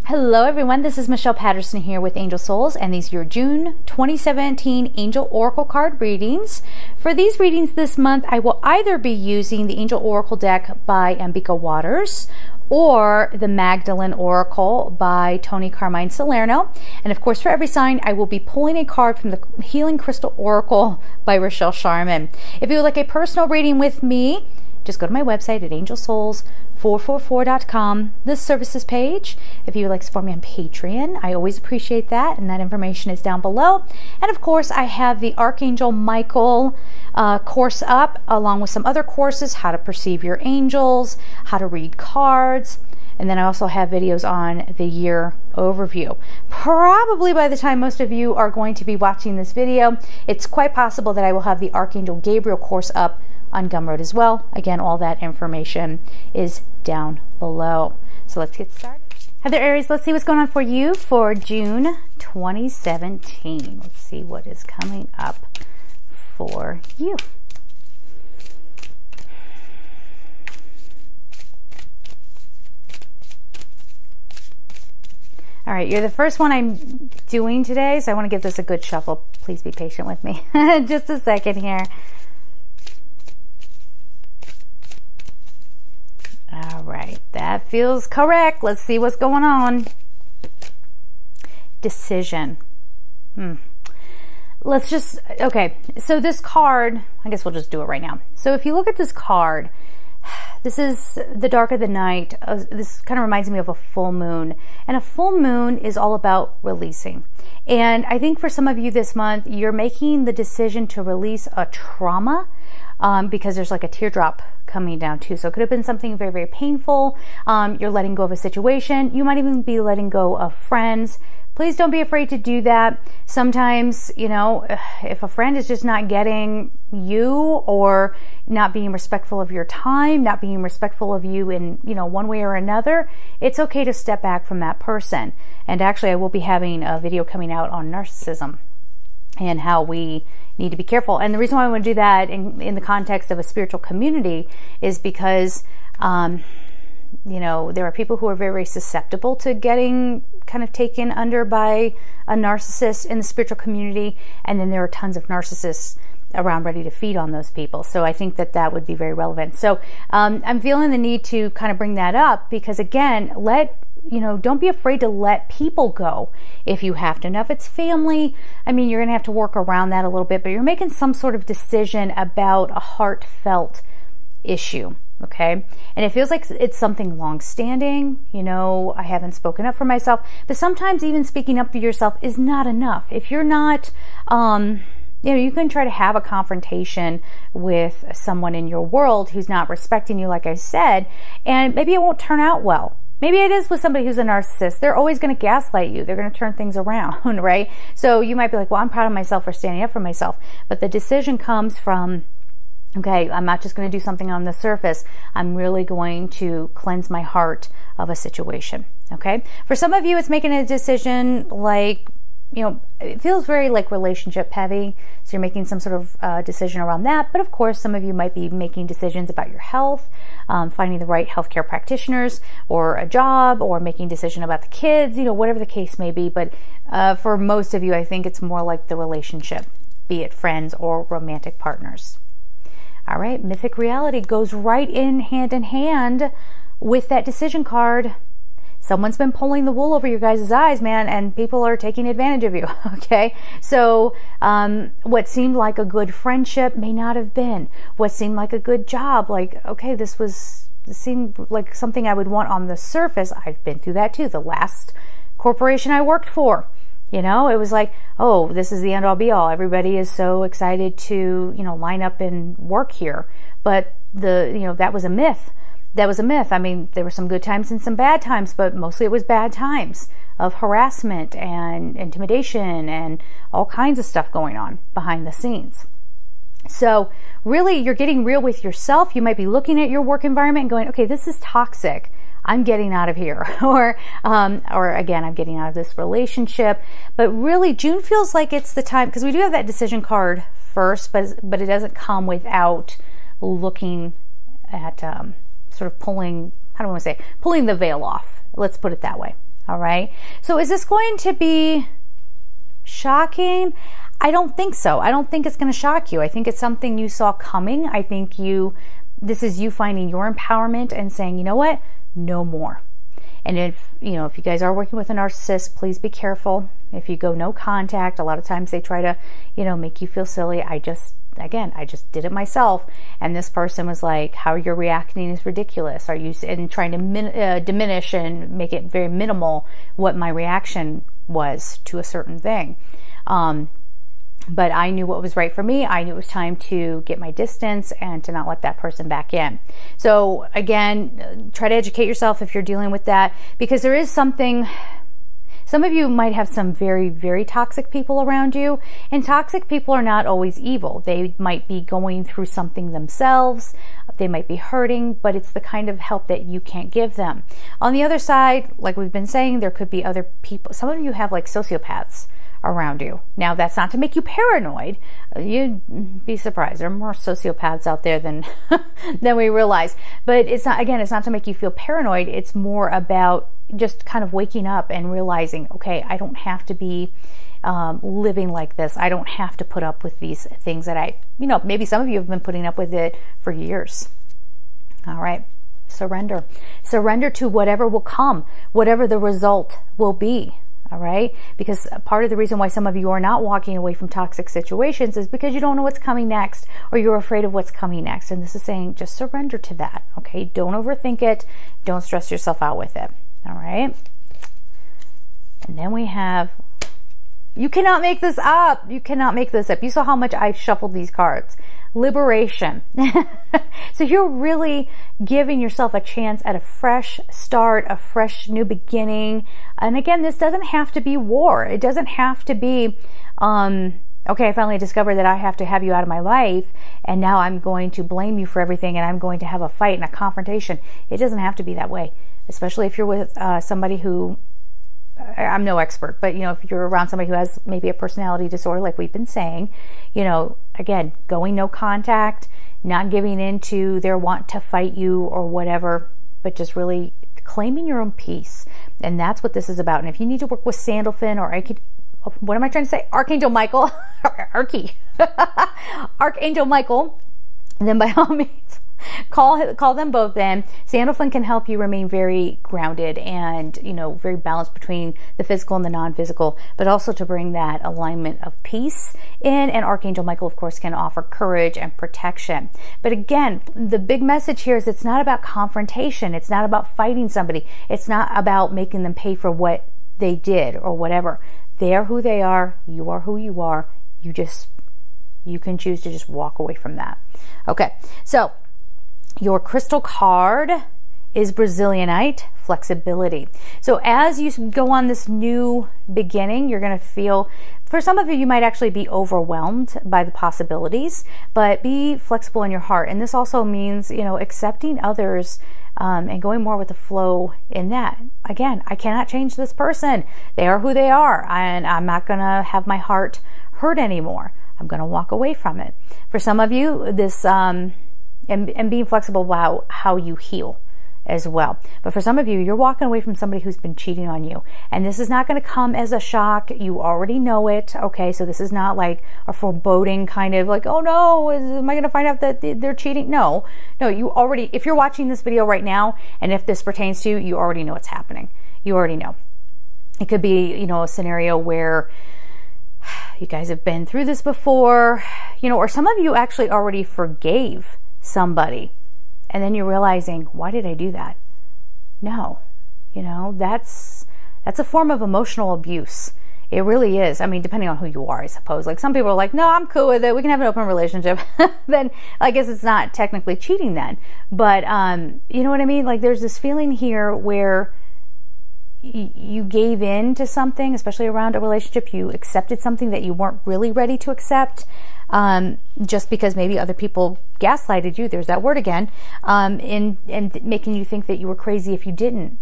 Hello everyone, this is Michelle Patterson here with Angel Souls, and these are your June 2017 Angel Oracle card readings. For these readings this month, I will either be using the Angel Oracle deck by Ambika Waters or the Magdalene Oracle by Tony Carmine Salerno. And of course, for every sign, I will be pulling a card from the Healing Crystal Oracle by Rochelle Sharman. If you would like a personal reading with me, just go to my website at angelsouls444.com, the services page. If you would like to support me on Patreon, I always appreciate that, and that information is down below. And of course, I have the Archangel Michael course up, along with some other courses, how to perceive your angels, how to read cards, and then I also have videos on the year overview. Probably by the time most of you are going to be watching this video, it's quite possible that I will have the Archangel Gabriel course up on Gumroad as well. Again, all that information is down below. So let's get started. Heather Aries, let's see what's going on for you for June 2017. Let's see what is coming up for you. All right, you're the first one I'm doing today, so I want to give this a good shuffle. Please be patient with me. Just a second here. All right, that feels correct. Let's see what's going on. Decision. Let's just, okay, so this card, I guess we'll just do it right now. So if you look at this card, this is the dark of the night. This kind of reminds me of a full moon. And a full moon is all about releasing. And I think for some of you this month, you're making the decision to release a trauma because there's like a teardrop coming down too. So it could have been something very, very painful. You're letting go of a situation. You might even be letting go of friends. Please don't be afraid to do that. Sometimes, you know, if a friend is just not getting you or not being respectful of your time, not being respectful of you in, you know, one way or another, it's okay to step back from that person. And actually, I will be having a video coming out on narcissism and how we need to be careful. And the reason why I want to do that in the context of a spiritual community is because, you know, there are people who are very, very susceptible to getting kind of taken under by a narcissist in the spiritual community. And then there are tons of narcissists around ready to feed on those people. So I think that that would be very relevant. So I'm feeling the need to kind of bring that up because, again, don't be afraid to let people go if you have to. Now, if it's family, I mean, you're going to have to work around that a little bit, but you're making some sort of decision about a heartfelt issue, okay? And it feels like it's something long-standing. You know, I haven't spoken up for myself, but sometimes even speaking up for yourself is not enough. If you're not, you can try to have a confrontation with someone in your world who's not respecting you, like I said, and maybe it won't turn out well. Maybe it is with somebody who's a narcissist. They're always going to gaslight you. They're going to turn things around, right? So you might be like, well, I'm proud of myself for standing up for myself. But the decision comes from, okay, I'm not just going to do something on the surface. I'm really going to cleanse my heart of a situation, okay? For some of you, it's making a decision like, you know, it feels very like relationship heavy. So you're making some sort of decision around that. But of course, some of you might be making decisions about your health, finding the right healthcare practitioners or a job, or making a decision about the kids, you know, whatever the case may be. But for most of you, I think it's more like the relationship, be it friends or romantic partners. All right, mythic reality goes right in hand with that decision card. Someone's been pulling the wool over your guys' eyes, man, and people are taking advantage of you, okay? So what seemed like a good friendship may not have been. What seemed like a good job, like, okay, this seemed like something I would want on the surface. I've been through that too. The last corporation I worked for, you know, it was like, oh, this is the end all be all. Everybody is so excited to, you know, line up and work here. But that was a myth. That was a myth. I mean, there were some good times and some bad times, but mostly it was bad times of harassment and intimidation and all kinds of stuff going on behind the scenes. So really, you're getting real with yourself. You might be looking at your work environment and going, okay, this is toxic. I'm getting out of here. or again, I'm getting out of this relationship. But really, June feels like it's the time, because we do have that decision card first, but it doesn't come without looking at sort of pulling, how do I want to say, pulling the veil off. Let's put it that way. All right. So is this going to be shocking? I don't think so. I don't think it's going to shock you. I think it's something you saw coming. I think this is you finding your empowerment and saying, you know what? No more. And if you guys are working with a narcissist, please be careful. If you go no contact, a lot of times they try to, make you feel silly. I just did it myself. And this person was like, how you're reacting is ridiculous. Are you and trying to diminish and make it very minimal what my reaction was to a certain thing. But I knew what was right for me. I knew it was time to get my distance and to not let that person back in. So again, try to educate yourself if you're dealing with that, because there is something. Some of you might have some very, very toxic people around you, and toxic people are not always evil. They might be going through something themselves. They might be hurting, but it's the kind of help that you can't give them. On the other side, like we've been saying, there could be other people. Some of you have like sociopaths around you. Now, that's not to make you paranoid. You'd be surprised. There are more sociopaths out there than than we realize. But it's not to make you feel paranoid. It's more about just kind of waking up and realizing, okay, I don't have to be living like this. I don't have to put up with these things that maybe some of you have been putting up with it for years. All right. Surrender. Surrender to whatever will come, whatever the result will be. All right. Because part of the reason why some of you are not walking away from toxic situations is because you don't know what's coming next, or you're afraid of what's coming next. And this is saying just surrender to that. Okay. Don't overthink it. Don't stress yourself out with it. All right. And then we have, you cannot make this up. You cannot make this up. You saw how much I shuffled these cards. Liberation. So you're really giving yourself a chance at a fresh start, a fresh new beginning. And again, this doesn't have to be war. It doesn't have to be, okay, I finally discovered that I have to have you out of my life, and now I'm going to blame you for everything, and I'm going to have a fight and a confrontation. It doesn't have to be that way, especially if you're with somebody who, I'm no expert, but if you're around somebody who has maybe a personality disorder, like we've been saying, again, going no contact, not giving in to their want to fight you or whatever, but just really claiming your own peace. And that's what this is about. And if you need to work with Sandalphon or what am I trying to say? Archangel Michael, Archangel Michael, then by all means, call them both in. Sandalphon can help you remain very grounded and, very balanced between the physical and the non-physical, but also to bring that alignment of peace in. And Archangel Michael, of course, can offer courage and protection. But again, the big message here is it's not about confrontation. It's not about fighting somebody. It's not about making them pay for what they did or whatever. They are who they are. You are who you are. You can choose to just walk away from that. Okay, so your crystal card is Brazilianite, flexibility. So as you go on this new beginning, you're going to feel, for some of you, you might actually be overwhelmed by the possibilities, but be flexible in your heart. And this also means, accepting others and going more with the flow in that. Again, I cannot change this person. They are who they are, and I'm not going to have my heart hurt anymore. I'm going to walk away from it. For some of you, this and being flexible about how you heal as well. But for some of you, you're walking away from somebody who's been cheating on you. And this is not going to come as a shock. You already know it. Okay, so this is not like a foreboding kind of like, oh no, am I going to find out that they're cheating? No, you already, if you're watching this video right now, and if this pertains to you, you already know what's happening. You already know. It could be, a scenario where you guys have been through this before, or some of you actually already forgave somebody, and then you're realizing, why did I do that? No, that's a form of emotional abuse. It really is. I mean, depending on who you are, I suppose. Like some people are like, no, I'm cool with it. We can have an open relationship. Then I guess it's not technically cheating then. But you know what I mean? Like there's this feeling here where you gave in to something, especially around a relationship. You accepted something that you weren't really ready to accept, just because maybe other people gaslighted you, there's that word again, and making you think that you were crazy if you didn't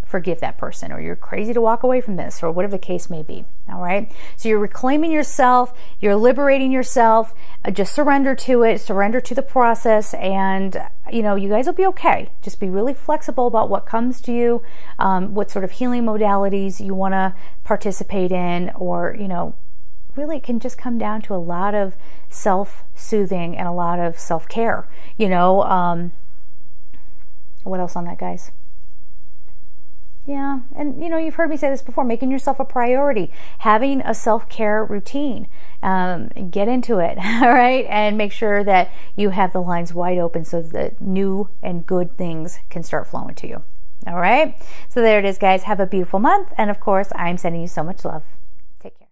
forgive that person, or you're crazy to walk away from this, or whatever the case may be. All right. So you're reclaiming yourself, you're liberating yourself. Just surrender to it, surrender to the process, and you know, you guys will be okay. Just be really flexible about what comes to you, what sort of healing modalities you want to participate in, or you know, really it can just come down to a lot of self-soothing and a lot of self-care. You know, what else on that, guys? Yeah, and you know, you've heard me say this before, making yourself a priority, having a self-care routine, get into it, all right? And make sure that you have the lines wide open so that new and good things can start flowing to you, all right? So there it is, guys. Have a beautiful month. And of course, I'm sending you so much love. Take care.